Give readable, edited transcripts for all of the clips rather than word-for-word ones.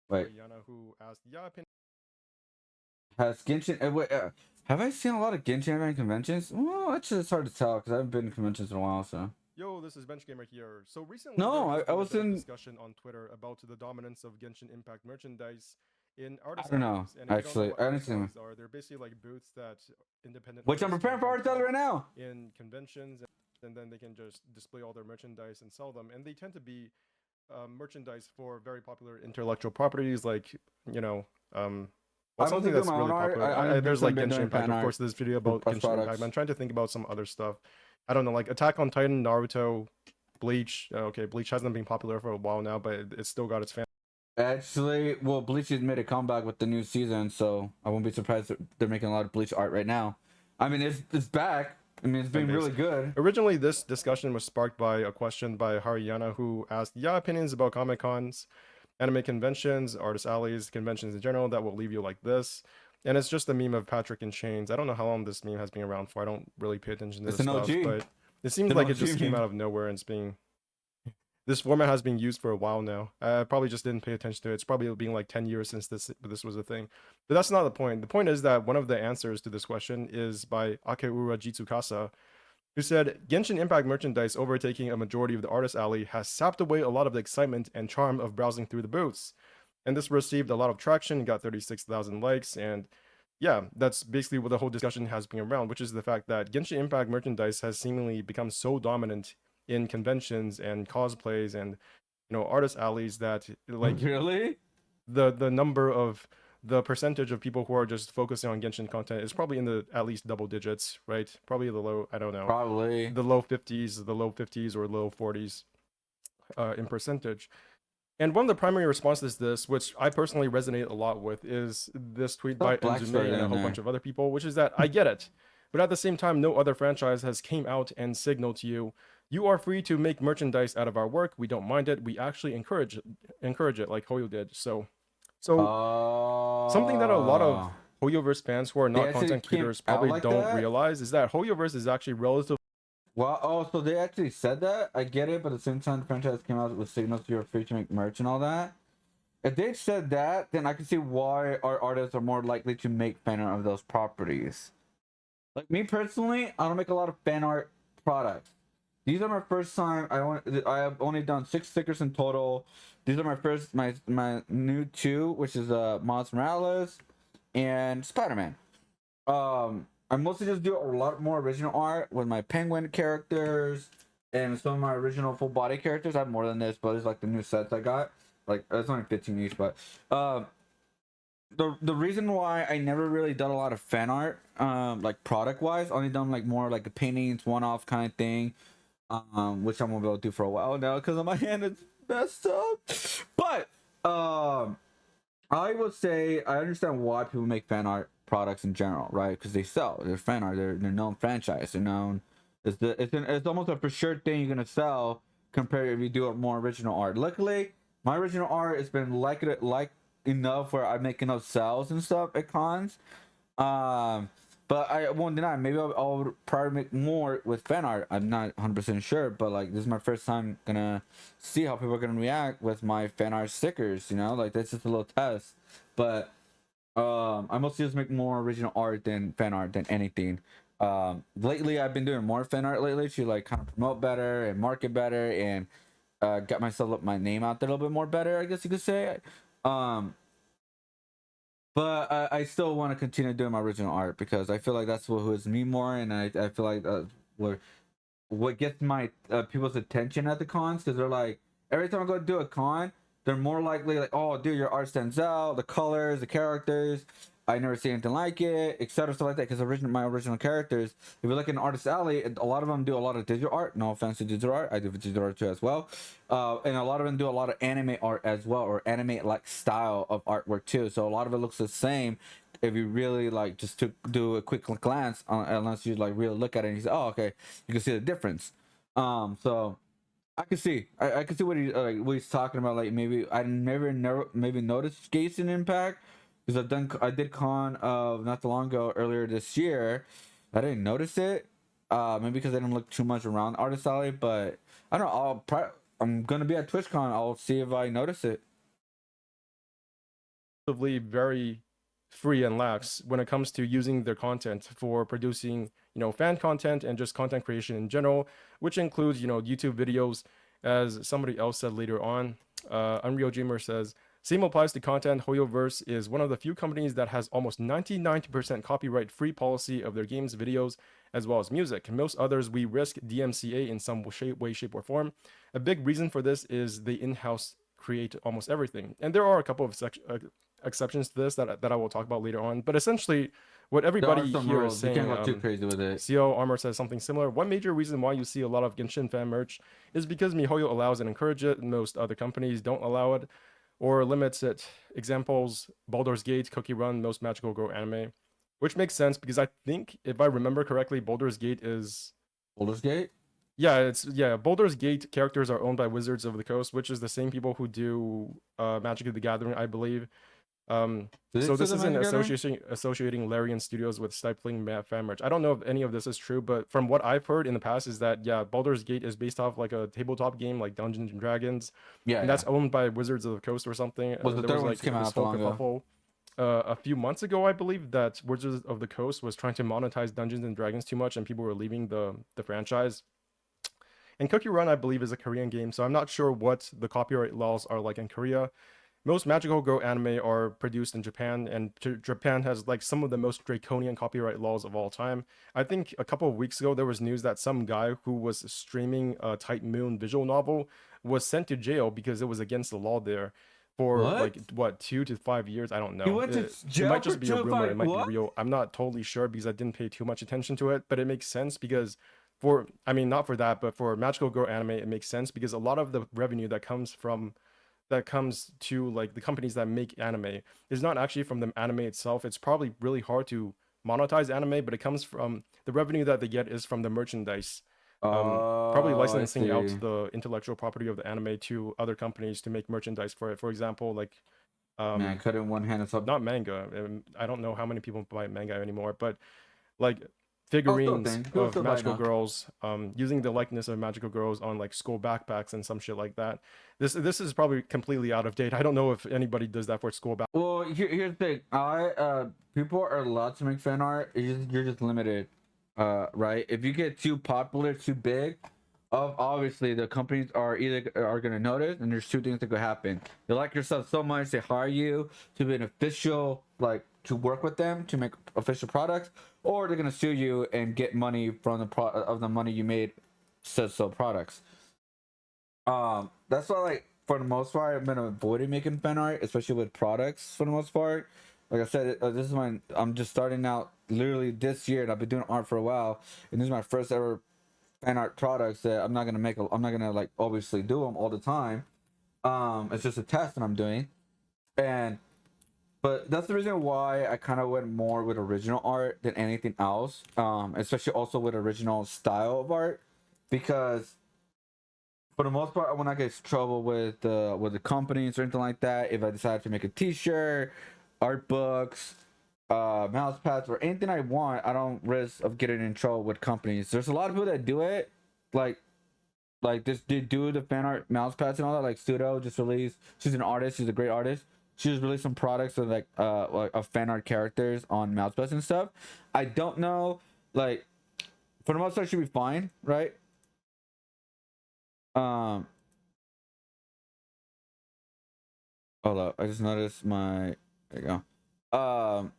Wait, Ariana, who asked, "Yeah, opinion." has Genshin? Wait, have I seen a lot of Genshin anime conventions? Well, actually, it's hard to tell because I haven't been to conventions in a while. So Yo, this is Bench Gamer here. So recently there no, has I been a was bit of in. discussion on Twitter about the dominance of Genshin Impact merchandise in I artist don't know. alleys. And if you don't know Actually, what I didn't artist see them. alleys are, they're basically like booths that independent Which I'm artists can preparing for rent art seller out right now. in conventions, and then they can just display all their merchandise and sell them. And they tend to be merchandise for very popular intellectual properties, like you know, um, I what's something mostly do that's my own really art. popular? I only There's recently like been Genshin doing Impact, fan of course. art This video for about us Genshin Impact. products. I'm trying to think about some other stuff. I don't know, like Attack on Titan, Naruto, Bleach. Okay, Bleach hasn't been popular for a while now, but it's still got its fans. Actually, well, Bleach has made a comeback with the new season, so I won't be surprised that they're making a lot of Bleach art right now. I mean, it's back. I mean, it's been Base. really good. Originally, this discussion was sparked by a question by Haryana, who asked, "Yeah, opinions about Comic Cons, anime conventions, artist alleys, conventions in general that will leave you like this." And it's just a meme of Patrick in chains. I don't know how long this meme has been around for. I don't really pay attention to It's this an stuff, OG. but it It's seems an like it just OG came meme. out of nowhere and it's being. This format has been used for a while now. I probably just didn't pay attention to it. It's probably been like 10 years since this was a thing. But that's not the point. The point is that one of the answers to this question is by Akeura Jitsukasa, who said Genshin Impact merchandise overtaking a majority of the artist alley has sapped away a lot of the excitement and charm of browsing through the booths. And this received a lot of traction, got 36,000 likes, and yeah, that's basically what the whole discussion has been around, which is the fact that Genshin Impact merchandise has seemingly become so dominant in conventions and cosplays and artist alleys that like Really? the number of the percentage of people who are just focusing on Genshin content is probably in the at least double digits, right? Probably the low, I don't know, Probably. the low 50s, or low 40s in percentage. And one of the primary responses to this, which I personally resonate a lot with, is this tweet by Stop black Enzume started and a in whole bunch there. of other people, which is that I get it, but at the same time, no other franchise has came out and signaled to you, you are free to make merchandise out of our work. We don't mind it. We actually encourage it, like Hoyo did. So something that a lot of Oh, Hoyoverse fans who are they not actually content came creators out probably like don't that. realize is that Hoyoverse is actually relatively. Well, oh, so they actually said that. I get it, but at the same time, the franchise came out with signals you're free to make merch and all that. If they said that, then I can see why our artists are more likely to make fan art of those properties. Like me personally, I don't make a lot of fan art products. These are my first time. I have only done 6 stickers in total. These are my new two, which is Miles Morales and Spider Man. I mostly just do a lot more original art with my penguin characters and some of my original full body characters. I have more than this, but it's like the new sets I got. Like it's only 15 each, but um, the reason why I never really done a lot of fan art, like product wise, only done like more like the paintings, one off kind of thing, which I'm gonna be able to do for a while now because my hand is messed up. But um, I would say I understand why people make fan art products in general, right? Because they sell. They're fan art. They're known franchise. They're known. It's almost a for sure thing you're gonna sell compared if you do a more original art. Luckily, my original art has been like enough where I make enough sales and stuff at cons. Um, but I won't deny. Maybe I'll probably make more with fan art. I'm not 100% sure, but like this is my first time gonna see how people are gonna react with my fan art stickers. You know, like that's just a little test. But I mostly just make more original art than fan art than anything. Lately I've been doing more fan art lately to like kind of promote better and market better and get myself my name out there a little bit more better. I guess you could say. Um, but I still want to continue doing my original art because I feel like that's what hooks me more, and I feel like what what gets my people's attention at the cons because they're like every time I go do a con, they're more likely like, oh, dude, your art stands out, the colors, the characters. I never see anything like it, etc. Stuff like that. Because my original characters, if you look in Artist Alley, a lot of them do a lot of digital art. No offense to digital art, I do digital art too as well. And a lot of them do a lot of anime art as well, or anime like style of artwork too. So a lot of it looks the same if you really like just to do a quick glance, unless you like really look at it and you say, oh, okay, you can see the difference. So I can see what he's talking about. Like maybe I never maybe noticed Genshin Impact because I did con not too long ago earlier this year. I didn't notice it. Maybe because I didn't look too much around Artist Alley, but I don't know. I'm gonna be at TwitchCon. I'll see if I notice it. very free and lax when it comes to using their content for producing, fan content and just content creation in general, which includes, YouTube videos. As somebody else said later on, Unreal Dreamer says, same applies to content. Hoyoverse is one of the few companies that has almost 99% copyright free policy of their games, videos, as well as music. Most others, we risk DMCA in some way, shape, or form. A big reason for this is they in-house create almost everything. And there are a couple of exceptions to this that I will talk about later on. But essentially, what everybody here is saying, you can't go too crazy with it. CO Armor says something similar. One major reason why you see a lot of Genshin fan merch is because MiHoYo allows and encourages it. Most other companies don't allow it or limits it. Examples: Baldur's Gate, Cookie Run, most Magical Girl anime. Which makes sense because I think, if I remember correctly, Baldur's Gate is... Baldur's Gate? Yeah, Baldur's Gate characters are owned by Wizards of the Coast, which is the same people who do Magic of the Gathering, I believe. So this isn't associating Larian Studios with stifling fan merch. I don't know if any of this is true, but from what I've heard in the past is that, yeah, Baldur's Gate is based off like a tabletop game like Dungeons and Dragons. Yeah, and that's owned by Wizards of the Coast or something. Was the third one came out long ago? A few months ago, I believe, that Wizards of the Coast was trying to monetize Dungeons and Dragons too much, and people were leaving the franchise. And Cookie Run, I believe, is a Korean game, so I'm not sure what the copyright laws are like in Korea. Most Magical Girl anime are produced in Japan, and Japan has like some of the most draconian copyright laws of all time. I think a couple of weeks ago there was news that some guy who was streaming a Type Moon visual novel was sent to jail because it was against the law there for 2 to 5 years. I don't know. He went to jail. It might just be a rumor. It might be real. I'm not totally sure because I didn't pay too much attention to it, but it makes sense because not for that, but for Magical Girl anime, it makes sense because a lot of the revenue that comes to like the companies that make anime is not actually from the anime itself. It's probably really hard to monetize anime, but it comes from the revenue that they get is from the merchandise. Probably licensing out the intellectual property of the anime to other companies to make merchandise for it. For example, like man, cut in one hand. It's not manga. I don't know how many people buy manga anymore, but like figurines of magical girls, using the likeness of magical girls on like school backpacks and some shit like that. This is probably completely out of date. I don't know if anybody does that for school back. Well, here's the thing. People are allowed to make fan art. You're just limited, right? If you get too popular, too big, obviously the companies are gonna notice, and there's two things that could happen. They like yourself so much they hire you to be an official, like to work with them to make official products, or they're gonna sue you and get money from the money you made so products. That's why, like, for the most part, I've been avoiding making fan art, especially with products for the most part. Like I said, this is I'm just starting out literally this year, and I've been doing art for a while, and this is my first ever fan art products that I'm not gonna like obviously do them all the time. It's just a test that I'm doing, but that's the reason why I kind of went more with original art than anything else. Especially also with original style of art, because for the most part, I will not get in trouble with the companies or anything like that. If I decide to make a T-shirt, art books, mouse pads, or anything I want, I don't risk of getting in trouble with companies. There's a lot of people that do it, like this. They do the fan art mouse pads and all that. Like Pseudo just released. She's an artist. She's a great artist. She just released some products of like of fan art characters on mouse pads and stuff. I don't know. Like for the most part, it should be fine, right? Hold up. I just noticed my. There you go.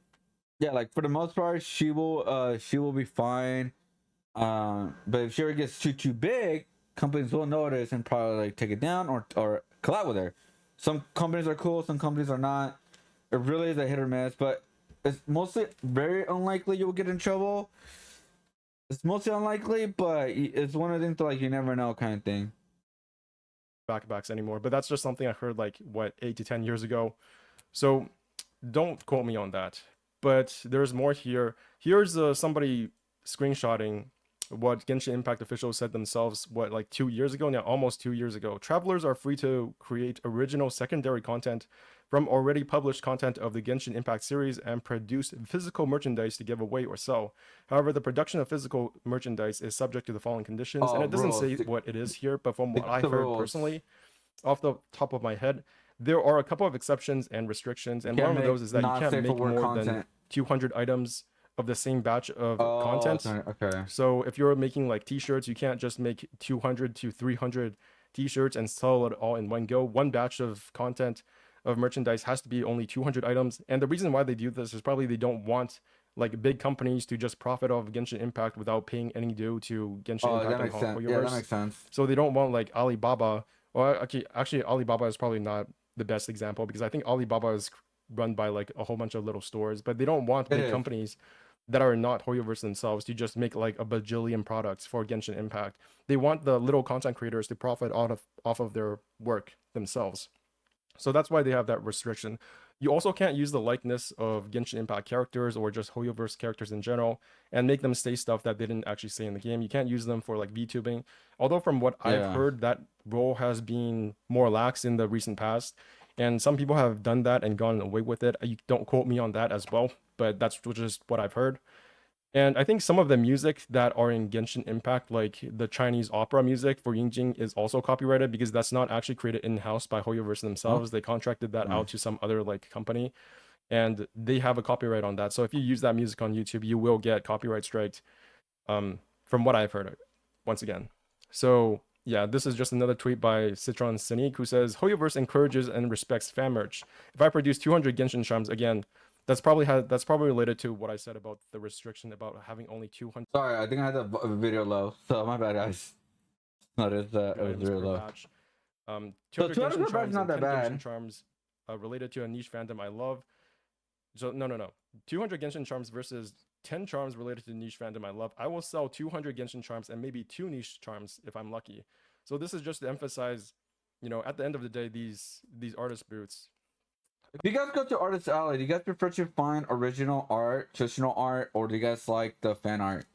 Yeah, like for the most part, she will be fine. But if she ever gets too big, companies will notice and probably like take it down or collab with her. Some companies are cool, some companies are not. It really is a hit or miss, but it's mostly very unlikely you will get in trouble. It's mostly unlikely, but it's one of the things that, like, you never know kind of thing. Backpacks anymore, but that's just something I heard like 8 to 10 years ago. So don't quote me on that. But there's more here. Here's somebody screenshotting what Genshin Impact officials said themselves, 2 years ago now, almost 2 years ago. Travelers are free to create original secondary content from already published content of the Genshin Impact series and produce physical merchandise to give away or sell. However, the production of physical merchandise is subject to the following conditions, and it doesn't say what it is here, but from what I heard personally, off the top of my head, There are a couple of exceptions and restrictions, and one of those is that you not can't safe for make work more than content. 200 items of the same batch of Oh, content. okay. So if you're making like t-shirts, you can't just make 200 to 300 t-shirts and sell it all in one go. One batch of content of merchandise has to be only 200 items. And the reason why they do this is probably they don't want like big companies to just profit off Genshin Impact without paying any due to Genshin Oh, Impact that and makes sense. Yeah, that Hoyoverse. makes sense. So they don't want like Alibaba. Well, actually, Alibaba is probably not the best example because I think Alibaba is run by like a whole bunch of little stores, but they don't want It big is. companies that are not Hoyoverse themselves to just make like a bajillion products for Genshin Impact. They want the little content creators to profit off of their work themselves. So that's why they have that restriction. You also can't use the likeness of Genshin Impact characters or just Hoyoverse characters in general and make them say stuff that they didn't actually say in the game. You can't use them for like VTubing. Although from what I've Yeah. heard, that role has been more lax in the recent past. And some people have done that and gone away with it. You don't quote me on that as well, but that's just what I've heard. And I think some of the music that are in Genshin Impact, like the Chinese opera music for Yingjing, is also copyrighted because that's not actually created in-house by Hoyoverse themselves. They contracted that out to some other like company, and they have a copyright on that. So if you use that music on YouTube, you will get copyright striked, from what I've heard, once again. So yeah, this is just another tweet by Citron Cynic, who says, Hoyoverse encourages and respects fan merch. If I produce 200 Genshin charms, again, that's probably related to what I said about the restriction about having only 200 Sorry, I think I had the video low, so my bad, guys. Notice that it was items real per low. batch. So 200 200 Genshin per batch charms not and that 10 bad. Genshin charms related to a niche fandom I love. So no. 200 Genshin charms versus 10 charms related to niche fandom I love. I will sell 200 Genshin charms and maybe 2 niche charms if I'm lucky. So this is just to emphasize, at the end of the day, these artist booths. If you guys go to Artist Alley, do you guys prefer to find original art, traditional art, or do you guys like the fan art?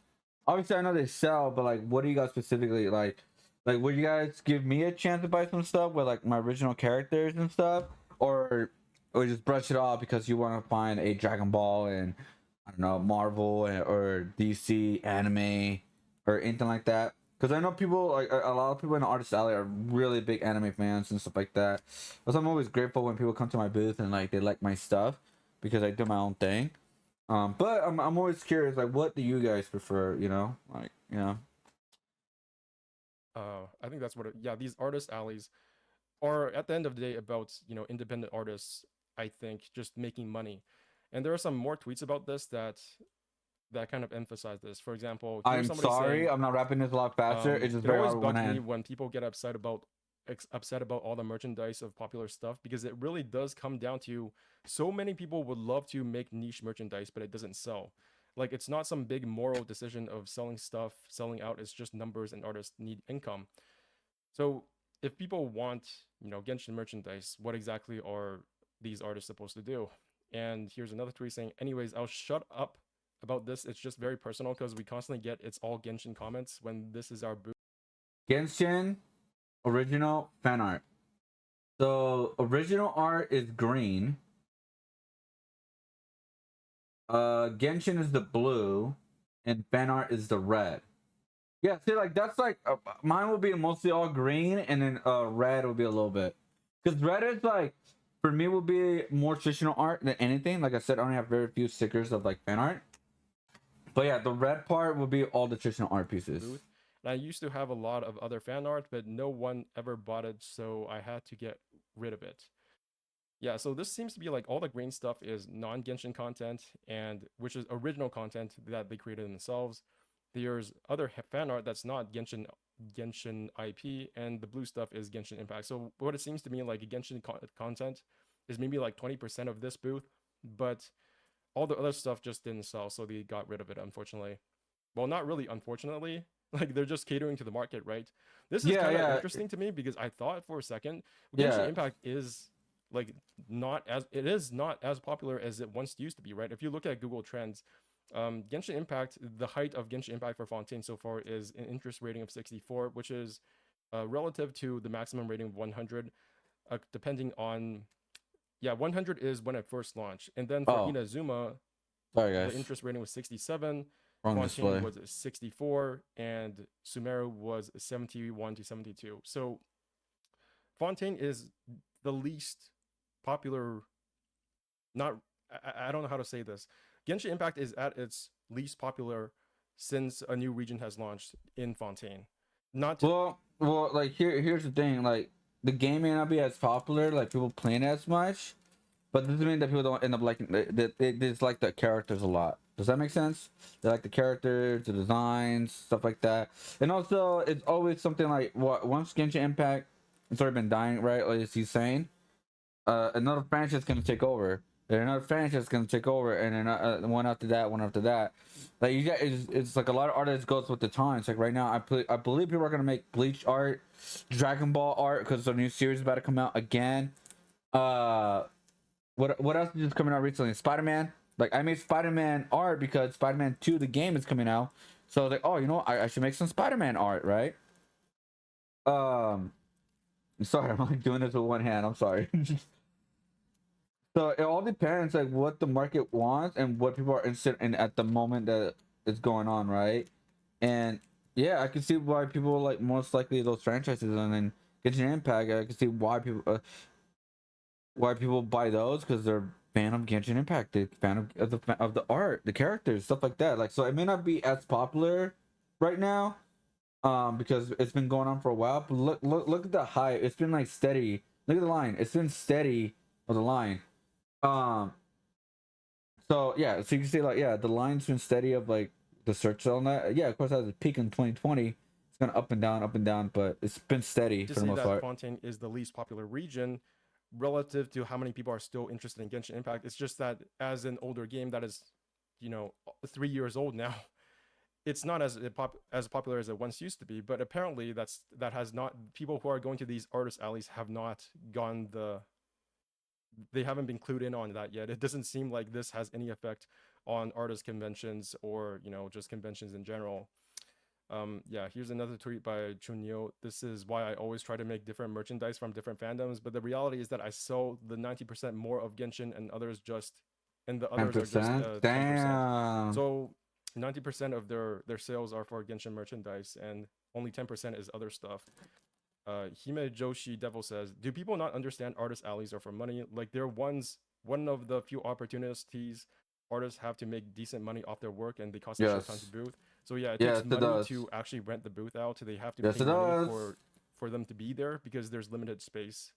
Obviously, I know they sell, but like, what do you guys specifically like? Like, would you guys give me a chance to buy some stuff with like my original characters and stuff, or just brush it off because you want to find a Dragon Ball and I don't know Marvel or DC anime or anything like that? Because I know people like a lot of people in the Artist Alley are really big anime fans and stuff like that. So I'm always grateful when people come to my booth and like they like my stuff because I do my own thing. But I'm always curious, like, what do you guys prefer? I think that's yeah, these artist alleys are at the end of the day about, independent artists, I think, just making money. And there are some more tweets about this that kind of emphasize this. For example, here's I'm somebody sorry, saying, I'm not wrapping this a lot faster. It's just it very always hard with one bugs me hand. when people get upset about all the merchandise of popular stuff because it really does come down to so many people would love to make niche merchandise, but it doesn't sell. Like it's not some big moral decision of selling stuff, selling out. It's just numbers and artists need income. So if people want, Genshin merchandise, what exactly are these artists supposed to do? And here's another tweet saying, anyways, I'll shut up about this. It's just very personal because we constantly get it's all Genshin comments when this is our booth. Genshin original fan art. So original art is green. Genshin is the blue, and fan art is the red. Yeah, see, like that's like mine will be mostly all green, and then red will be a little bit. Because red is like for me will be more traditional art than anything. Like I said, I only have very few stickers of like fan art. But yeah, the red part will be all the traditional art pieces. Booth. And I used to have a lot of other fan art, but no one ever bought it, so I had to get rid of it. Yeah, so this seems to be like all the green stuff is non-Genshin content, and which is original content that they created themselves. There's other fan art that's not Genshin IP, and the blue stuff is Genshin Impact. So what it seems to me like Genshin content is maybe like 20% of this booth, but all the other stuff just didn't sell, so they got rid of it, unfortunately. Well, not really, unfortunately. Like they're just catering to the market, right? This is kind of interesting to me because I thought for a second Genshin Impact is like not as popular as it once used to be, right? If you look at Google Trends, Genshin Impact, the height of Genshin Impact for Fontaine so far is an interest rating of 64, which is relative to the maximum rating of 100, depending on 100 is when it first launched, and then for Inazuma, the interest rating was 67. Wrong Fontaine display. was 64, and Sumeru was 71 to 72. So Fontaine is the least popular. Not I don't know how to say this. Genshin Impact is at its least popular since a new region has launched in Fontaine. Not to, Well, like here's the thing. Like the game may not be as popular, like people playing as much, but doesn't mean that people don't end up liking they just like the characters a lot. Does that make sense? They like the characters, the designs, stuff like that. And also, it's always something like what once Genshin Impact, it's already been dying, right? Like he's saying, another franchise is gonna take over. And another franchise is gonna take over, and then one after that, one after that. Like you got, it's like a lot of artists goes with the times. Like right now, I believe people are gonna make Bleach art, Dragon Ball art, because the new series is about to come out again. What else is just coming out recently? Spider Man. Like I made Spider Man art because Spider Man 2, the game, is coming out. So I was like, oh, you know, I should make some Spider Man art, right? Um, sorry, I'm like doing this with one hand. I'm sorry. So it all depends like what the market wants and what people are interested in at the moment that it's going on, right? And yeah, I can see why people like most likely those franchises, and then Genshin Impact. I can see why people buy those because they're fan of Genshin Impact, they fan of the art, the characters, stuff like that. Like so, it may not be as popular right now, because it's been going on for a while. But look at the hype. It's been like steady. Look at the line. It's been steady of the line. Um, so yeah, so you can see like yeah, the line's been steady of like the search on that. Yeah, of course, that was a peak in 2020. It's gone up and down, but it's been steady to for the say most that part. Fontaine is the least popular region relative to how many people are still interested in Genshin Impact. It's just that as an older game that is, 3 years old now, it's not as popular as it once used to be. But apparently, that has not people who are going to these artist alleys have not gone they haven't been clued in on that yet. It doesn't seem like this has any effect on artist conventions or just conventions in general. Yeah, here's another tweet by Chunyo. This is why I always try to make different merchandise from different fandoms, but the reality is that I sell the 90% more of Genshin and the others are just 10%. 10%. Damn. So 90% of their sales are for Genshin merchandise and only 10% is other stuff. Hime Joshi Devil says, "Do people not understand artist alleys are for money? Like they're one of the few opportunities artists have to make decent money off their work, and they cost a shit ton to Yes. booth. So yeah, it takes Yes, it money does. to actually rent the booth out. So they have to Yes, pay it money does. for them to be there because there's limited space.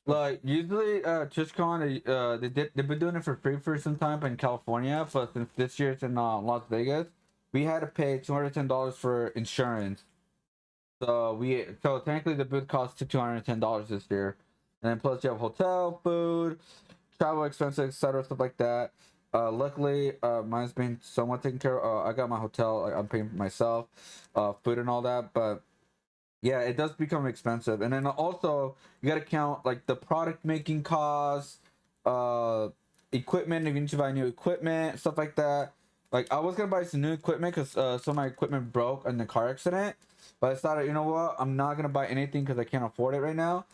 Like usually, TwitchCon, they've been doing it for free for some time in California, but since this year it's in Las Vegas, we had to pay $210 for insurance. So technically the booth costs $210 this year, and then plus you have hotel, food, travel expenses, etc., stuff like that. Luckily, mine's been somewhat taken care of. I got my hotel, like, I'm paying for myself, food and all that, but yeah, it does become expensive. And then also you gotta count like the product making costs, uh, equipment if you need to buy new equipment, stuff like that. Like I was gonna buy some new equipment because some of my equipment broke in the car accident, but I decided, you know what, I'm not gonna buy anything because I can't afford it right now.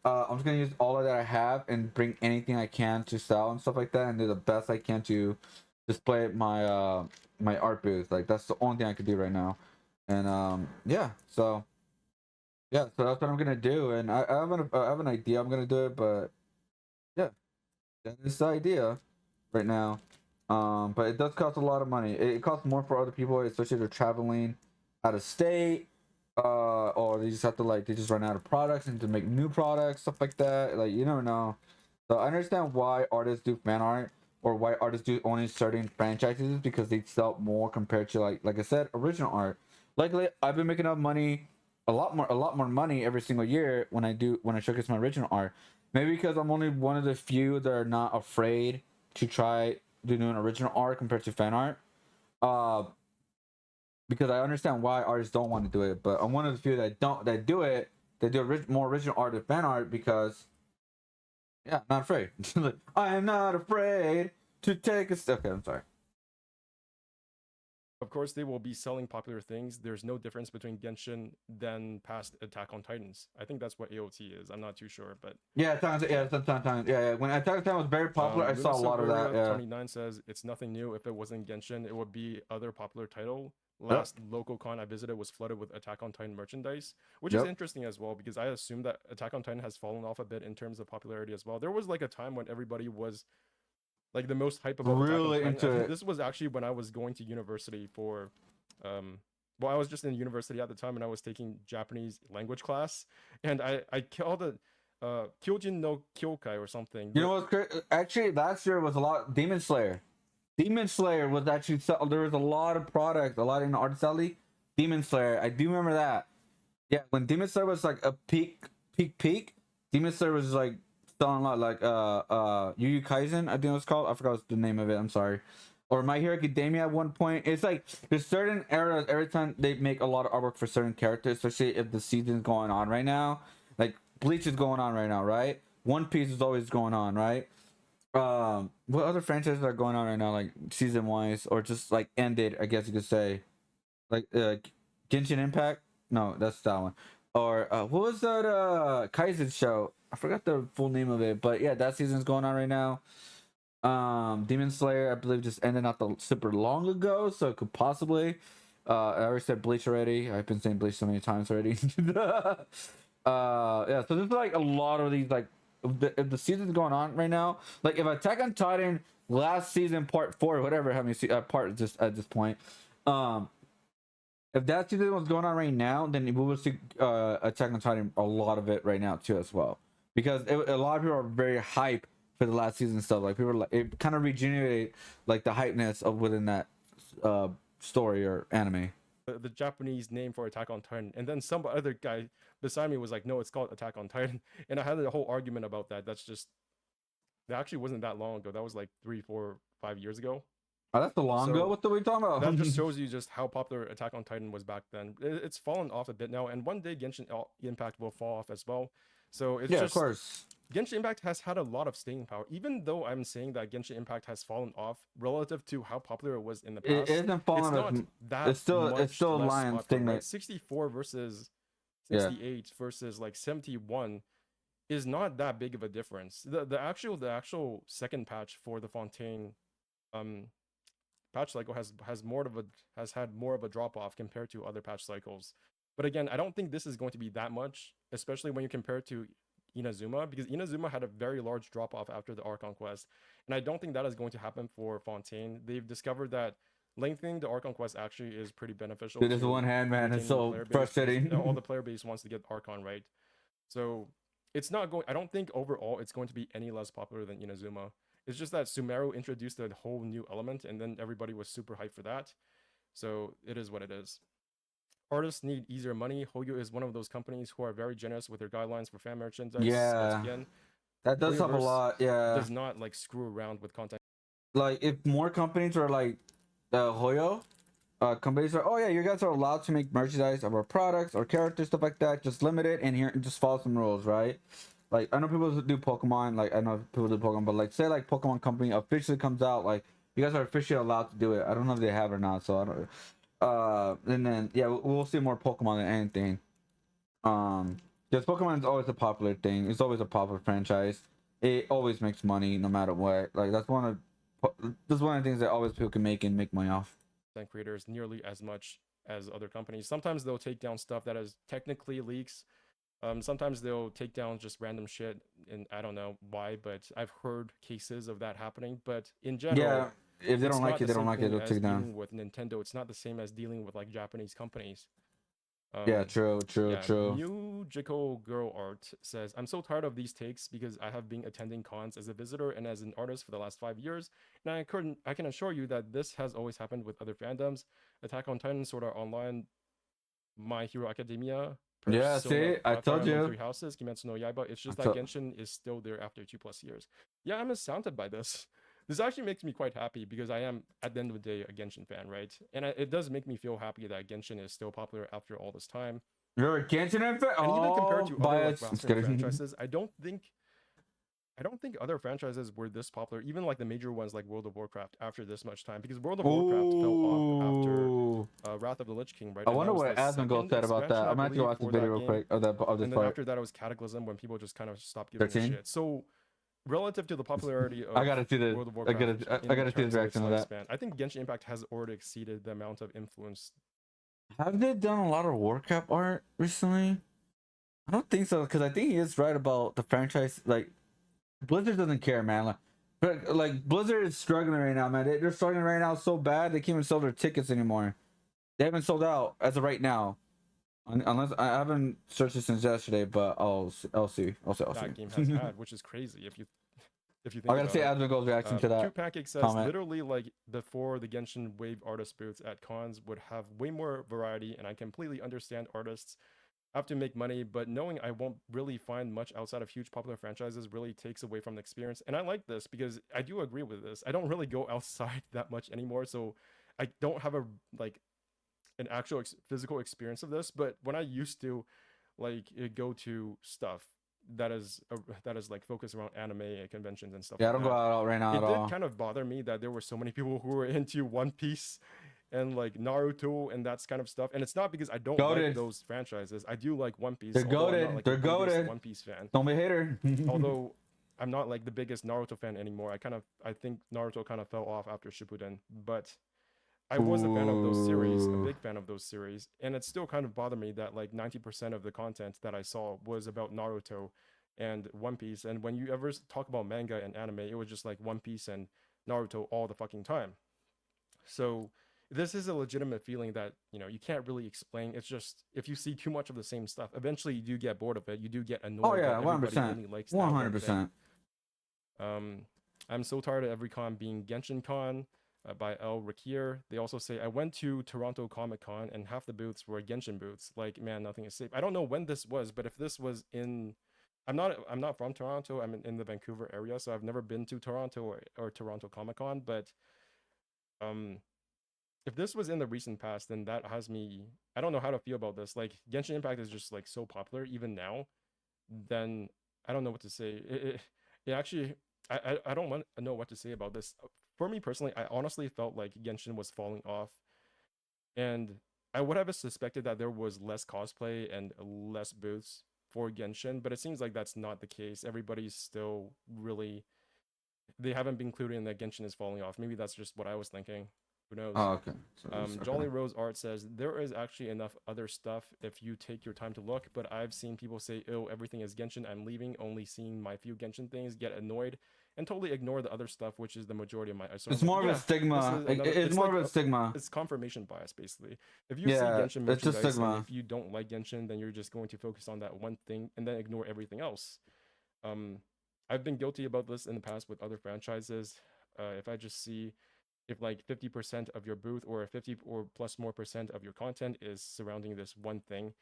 I'm just gonna use all of that I have and bring anything I can to sell and stuff like that, and do the best I can to display my art booth. Like that's the only thing I could do right now. And yeah, so that's what I'm gonna do, and I have an idea I'm gonna do it, but yeah, that is the idea right now. But it does cost a lot of money. It costs more for other people, especially if they're traveling out of state, or they just have to they just run out of products and to make new products, stuff like that. Like you never know. So I understand why artists do fan art or why artists do only certain franchises because they sell more compared to like I said, original art. Luckily, I've been making up money, a lot more money every single year when I showcase my original art. Maybe because I'm only one of the few that are not afraid to try doing original art compared to fan art. Uh, because I understand why artists don't want to do it, but I'm one of the few that do it. They do more original art than fan art because yeah, not afraid. I am not afraid to take a step. Okay, I'm sorry. Of course, they will be selling popular things. There's no difference between Genshin than past Attack on Titans. I think that's what AOT is. I'm not too sure, but Yeah, sometimes. Yeah. When Attack on Titan was very popular, I saw a lot of that. Yeah. 29 says it's nothing new. If it wasn't Genshin, it would be other popular title. last local con I visited was flooded with Attack on Titan merchandise, which is Yep. interesting as well because I assume that Attack on Titan has fallen off a bit in terms of popularity as well. There was like a time when everybody was like the most hype about Attack on Really Titan. into it. This was actually when I was going to university for, well, I was just in university at the time and I was taking Japanese language class, and I called it Kyojin no Kyokai or something. You know what's great? Actually, last year was a lot. Demon Slayer. Demon Slayer was actually there was a lot of products, a lot in the art alley. Demon Slayer, I do remember that. Yeah, when Demon Slayer was like a peak. Demon Slayer was like selling a lot, like Yu Yu Kaisen, I think it was called. I forgot what's the name of it. I'm sorry. Or My Hero Academia at one point. It's like there's certain eras. Every time they make a lot of artwork for certain characters, especially if the season's going on right now. Like Bleach is going on right now, right? One Piece is always going on, right? What other franchises are going on right now, like season wise, or just like ended? I guess you could say, like Genshin Impact. No, that's that one. Or what was that Kaizen show? I forgot the full name of it, but yeah, that season's going on right now. Demon Slayer, I believe, just ended not the super long ago, so it could possibly. I already said Bleach already. I've been saying Bleach so many times already. Yeah, so there's like a lot of these like if the season's going on right now, like if Attack on Titan last season part 4, whatever, how many part just at this point, if that season was going on right now, then we would see Attack on Titan a lot of it right now too as well, because a lot of people are very hyped for the last season stuff. Like people are like, it kind of regenerated like the hypeness of within that story or anime. The Japanese name for Attack on Titan, and then some other guy beside me was like, "No, it's called Attack on Titan," and I had a whole argument about that. That actually wasn't that long ago. That was like 3, 4, 5 years ago. Oh, that's the long ago. So What are we talking about? that just shows you just how popular Attack on Titan was back then. It's fallen off a bit now, and one day Genshin Impact will fall off as well. So it's Yeah, of just course. Genshin Impact has had a lot of staying power, even though I'm saying that Genshin Impact has fallen off relative to how popular it was in the It past. isn't It's falling. not that It's still much a less Lions popular, thing right? that 64 versus yeah. 68 versus like 71 is not that big of a difference. The actual second patch for the Fontaine patch cycle has had more of a drop off compared to other patch cycles. But again, I don't think this is going to be that much, especially when you compare it to Inazuma, because Inazuma had a very large drop off after the Archon quest, and I don't think that is going to happen for Fontaine. They've discovered that lengthening the Archon quest actually is pretty beneficial. Dude, this one hand man is so frustrating. All the player base wants to get Archon, right? So it's not going. I don't think overall it's going to be any less popular than Inazuma. It's just that Sumeru introduced a whole new element, and then everybody was super hyped for that. So it is what it is. Artists need easier money. Hoyo is one of those companies who are very generous with their guidelines for fan merchandise. Yeah, again, that does help a lot. Yeah, does not like screw around with content. Like if more companies are like Hoyo, companies are, oh yeah, you guys are allowed to make merchandise of our products or characters, stuff like that. Just limit it and here just follow some rules, right? Like I know people do Pokemon, like I know people do Pokemon, but like say like Pokemon Company officially comes out, like you guys are officially allowed to do it. I don't know if they have or not, so I don't. And then yeah, we'll see more Pokemon than anything. Because Pokemon is always a popular thing. It's always a popular franchise. It always makes money no matter what. Like that's one of the things that always people can make and make money off. And creators nearly as much as other companies. Sometimes they'll take down stuff that is technically leaks. Sometimes they'll take down just random shit, and I don't know why, but I've heard cases of that happening. But in general, yeah, if they don't like it, they don't like it. They'll take it down. With Nintendo, it's not the same as dealing with like Japanese companies. Yeah, true. Mujiko Girl Art says, I'm so tired of these takes because I have been attending cons as a visitor and as an artist for the last 5 years, and I can assure you that this has always happened with other fandoms. Attack on Titan, Sword Art Online, My Hero Academia. Yeah, see, I told you. Three Houses, Kimetsu no Yaiba. It's just that Genshin is still there after 2+ years. Yeah, I'm astounded by this. This actually makes me quite happy because I am, at the end of the day, a Genshin fan, right? And it does make me feel happy that Genshin is still popular after all this time. You're a Genshin fan? And even compared to other bias. Western franchises, I don't think other franchises were this popular, even like the major ones like World of Warcraft, after this much time, because World of Warcraft fell off after Wrath of the Lich King, right? I wonder what Asmongold said about that. I'm gonna have to watch the video real quick of this and then after that it was Cataclysm, when people just kind of stopped giving a shit. So relative to the popularity of I gotta see the. World of I Warcraft gotta. I in gotta see terms the of its reaction of that. lifespan, I think Genshin Impact has already exceeded the amount of influence. Have they done a lot of Warcraft art recently? I don't think so, because I think he is right about the franchise. Like Blizzard doesn't care, man. Like Blizzard is struggling right now, man. They're struggling right now so bad they can't even sell their tickets anymore. They haven't sold out as of right now. Unless I haven't searched it since yesterday, but I'll see. That game has had, which is crazy if you think I gotta about see it. Admin reaction to Two that Pancake says comment. literally like before the Genshin Wave artist booths at cons would have way more variety, and I completely understand artists have to make money, but knowing I won't really find much outside of huge popular franchises really takes away from the experience. And I like this because I do agree with this. I don't really go outside that much anymore, so I don't have a like an actual physical experience of this. But when I used to like go to stuff that is like focused around anime conventions and stuff Yeah, I like don't go that, out right now it at did all. kind of bother me that there were so many people who were into One Piece and like Naruto and that's kind of stuff. And it's not because I don't like Goated. those franchises. I do like One Piece, They're although I'm not goaded. like They're the biggest goaded. One Piece fan. Don't be a hater. Although I'm not like the biggest Naruto fan anymore. I think Naruto kind of fell off after Shippuden, but I was a fan of those series, a Ooh. big fan of those series, and it still kind of bothered me that like 90% of the content that I saw was about Naruto and One Piece. And when you ever talk about manga and anime, it was just like One Piece and Naruto all the fucking time. So this is a legitimate feeling that you can't really explain. It's just if you see too much of the same stuff, eventually you do get bored of it. You do get annoyed Oh that yeah, everybody 100%. only likes that One one hundred thing. percent. I'm so tired of every con being Genshin Con by El Rakir. They also say I went to Toronto Comic Con and half the booths were Genshin booths. Like man, nothing is safe. I don't know when this was, but if this was in, I'm not from Toronto. I'm in the Vancouver area, so I've never been to Toronto or Toronto Comic Con. But um, if this was in the recent past, then that has me. I don't know how to feel about this. Like Genshin Impact is just like so popular even now. Then I don't know what to say. It actually I don't want to know what to say about this. For me personally, I honestly felt like Genshin was falling off, and I would have suspected that there was less cosplay and less booths for Genshin, but it seems like that's not the case. Everybody's still really they haven't been included in that Genshin is falling off. Maybe that's just what I was thinking. Who knows? Oh, okay. So Jolly Rose Art says there is actually enough other stuff if you take your time to look, but I've seen people say, "Oh, everything is Genshin. I'm leaving." Only seeing my few Genshin things, get annoyed, and totally ignore the other stuff, which is the majority of my. So it's I'm like, more of a yeah, this stigma. is another. It's It's more like of a stigma. it's confirmation bias, basically. If you see Yeah, Genshin it's a merchandise and stigma. if you don't like Genshin, then you're just going to focus on that one thing and then ignore everything else. Um, I've been guilty about this in the past with other franchises. If I just see if like 50% of your booth or 50 or plus more percent of your content is surrounding this one thing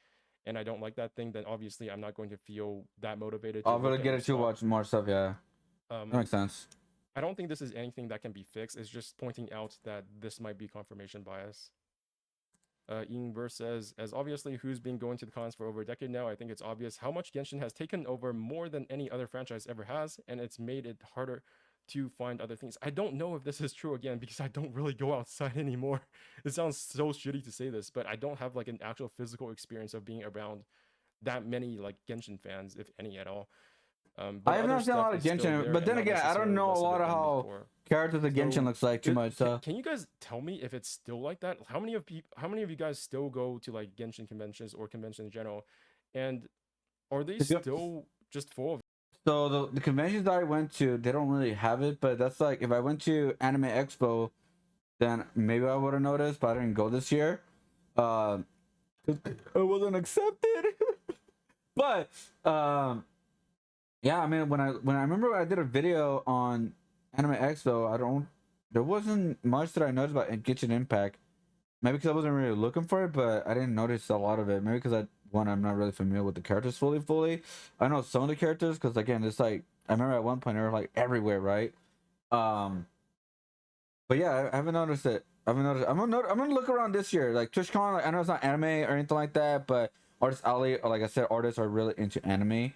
and I don't like that thing, then obviously I'm not going to feel that motivated to I'll look really at get your it to stuff. watch more stuff. Yeah, that um makes sense. I don't think this is anything that can be fixed. It's just pointing out that this might be confirmation bias. Ian Burr says, as obviously who's been going to the cons for over a decade now, I think it's obvious how much Genshin has taken over more than any other franchise ever has, and it's made it harder to find other things. I don't know if this is true again because I don't really go outside anymore. It sounds so shitty to say this, but I don't have like an actual physical experience of being around that many like Genshin fans, if any at all. But I have other not seen a stuff lot of is still Genshin, there but and then not again, I don't necessarily know a less of lot it of than how before. characters of Genshin So looks like too much. So can you guys tell me if it's still like that? How many of you guys still go to like Genshin conventions or conventions in general? And are they still just full of so the conventions that I went to, they don't really have it, but that's like if I went to Anime Expo, then maybe I would have noticed, but I didn't go this year. Uh, I wasn't accepted. But yeah, I mean when I remember I did a video on Anime Expo, there wasn't much that I noticed about Genshin Impact. Maybe because I wasn't really looking for it, but I didn't notice a lot of it. Maybe because I'm not really familiar with the characters fully. I know some of the characters because again, it's like I remember at one point they were like everywhere, right? Um, but yeah, I haven't noticed it. I haven't noticed. I'm gonna look around this year. Like TwitchCon, like I know it's not anime or anything like that, but Artist Alley, like I said, artists are really into anime,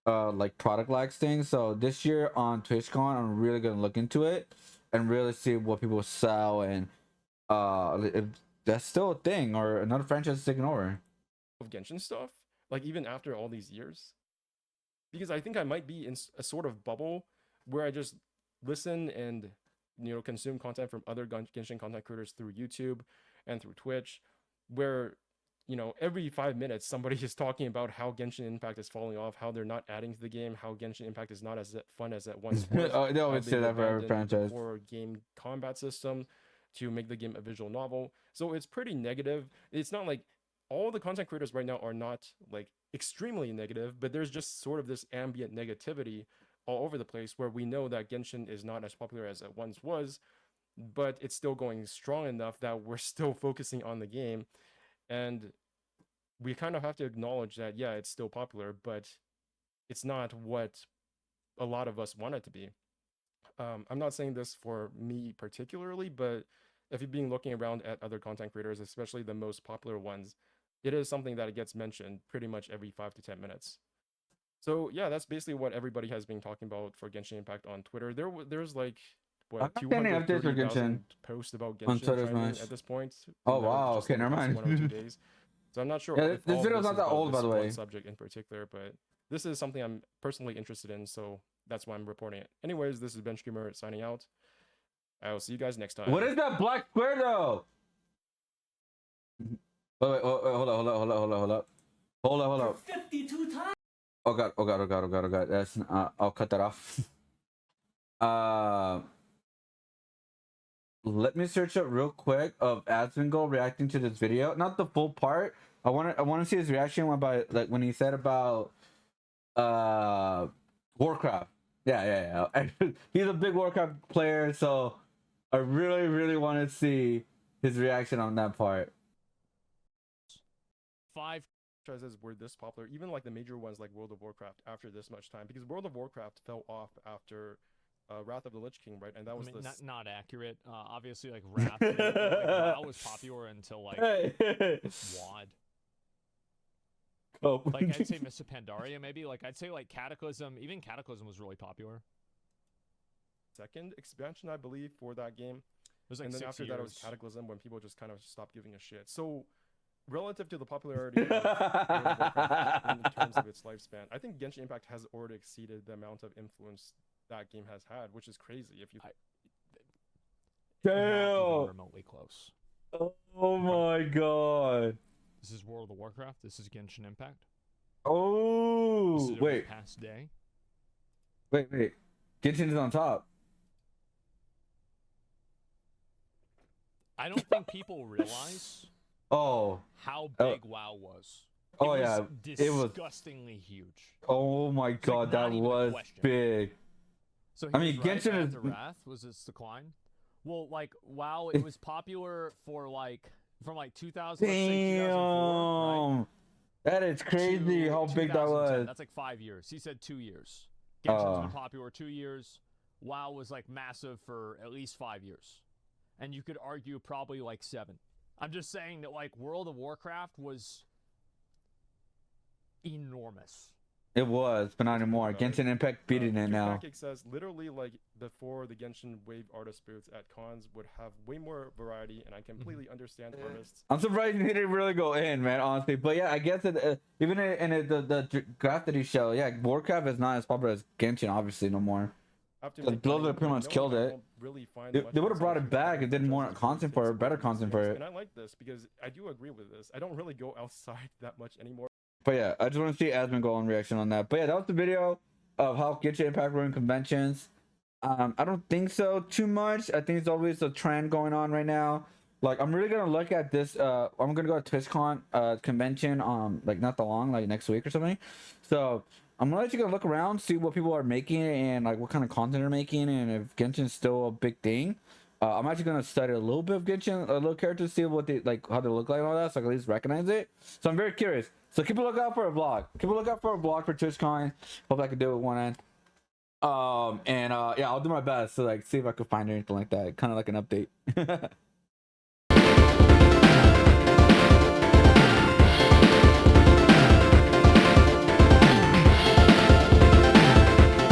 like product likes things. So this year on TwitchCon, I'm really gonna look into it and really see what people sell and if that's still a thing or another franchise is taking over. Genshin stuff? Like even after all these years? Because I think I might be in a sort of bubble where I just listen and consume content from other Genshin content creators through YouTube and through Twitch, where every 5 minutes somebody is talking about how Genshin Impact is falling off, how they're not adding to the game, how Genshin Impact is not as fun as it once was. Oh, they always say that for every franchise. The core game combat system to make the game a visual novel. So it's pretty negative. It's not like all the content creators right now are not like extremely negative, but there's just sort of this ambient negativity all over the place where we know that Genshin is not as popular as it once was, but it's still going strong enough that we're still focusing on the game. And we kind of have to acknowledge that, yeah, it's still popular, but it's not what a lot of us want it to be. I'm not saying this for me particularly, but if you've been looking around at other content creators, especially the most popular ones, it is something that gets mentioned pretty much every 5 to 10 minutes. So yeah, that's basically what everybody has been talking about for Genshin Impact on Twitter. There's like what 230,000 posts about Genshin at this point. Oh wow, okay, never mind. 1 or 2 days. So I'm not sure. Yeah, this video's not that old, by the way. Subject in particular, but this is something I'm personally interested in, so that's why I'm reporting it. Anyways, this is BenchGamer signing out. I will see you guys next time. What is that black square though? Oh, wait, hold up. 52 times. Oh god. That's I'll cut that off. Let me search up real quick of Asmongold reacting to this video. Not the full part. I want to see his reaction about like when he said about Warcraft. Yeah. He's a big Warcraft player, so I really want to see his reaction on that part. 5 franchises were this popular, even like the major ones like World of Warcraft, after this much time, because World of Warcraft fell off after Wrath of the Lich King, right? And that was not accurate. Obviously, like Wrath, like, WoW was popular until like WoD. Oh. Like I'd say Mists of Pandaria, maybe. Like I'd say like Cataclysm. Even Cataclysm was really popular. Second expansion, I believe, for that game. It was like and then 6 after years. that, it was Cataclysm, when people just kind of stopped giving a shit. So, relative to the popularity of World of Warcraft in terms of its lifespan, I think Genshin Impact has already exceeded the amount of influence that game has had, which is crazy. If you Not Damn. even remotely close. Oh my god. This is World of Warcraft. This is Genshin Impact. Oh This is wait. Past day. Wait. Genshin is on top. I don't think people realize Oh. how big WoW was. Oh It yeah. was It was. disgustingly huge. Oh my like, god, not that even a was question. big. So I mean, he was right, Genshin is- after Wrath was its decline. Well, like WoW, it was popular for like from like 2000. Let's say 2004, right? Damn. That is crazy to how big that 2010. was. That's like 5 years. He said 2 years. Genshin's been Oh. popular 2 years. WoW was like massive for at least 5 years. And you could argue probably like 7. I'm just saying that like World of Warcraft was enormous. It was, but not anymore. Genshin Impact beating it now. Pancake says literally like before the Genshin Wave artist booths at cons would have way more variety, and I completely understand artists. I'm surprised he didn't really go in, man, honestly. But yeah, I guess it, even in the graph that he showed, yeah, Warcraft is not as popular as Genshin, obviously, no more. Because Blizzard pretty much killed it. Really They would have brought it back and did more content for it, better content for it. And I like this because I do agree with this. I don't really go outside that much anymore. But yeah, I just want to see Asmongold reaction on that. But yeah, that was the video of how Genshin Impact ruined conventions. I don't think so too much. I think it's always a trend going on right now. Like, I'm really gonna look at this. I'm gonna go to TwitchCon convention like not that long, like next week or something. So I'm gonna let you go look around, see what people are making and like what kind of content they're making, and if Genshin's still a big thing. I'm actually gonna study a little bit of Genshin, a little character, see what they like, how they look like and all that, so I can at least recognize it. So I'm very curious. So keep a lookout for a vlog. Keep a lookout for a vlog for TwitchCon. Hope I can do it with one end. Yeah, I'll do my best to like see if I can find anything like that, kind of like an update.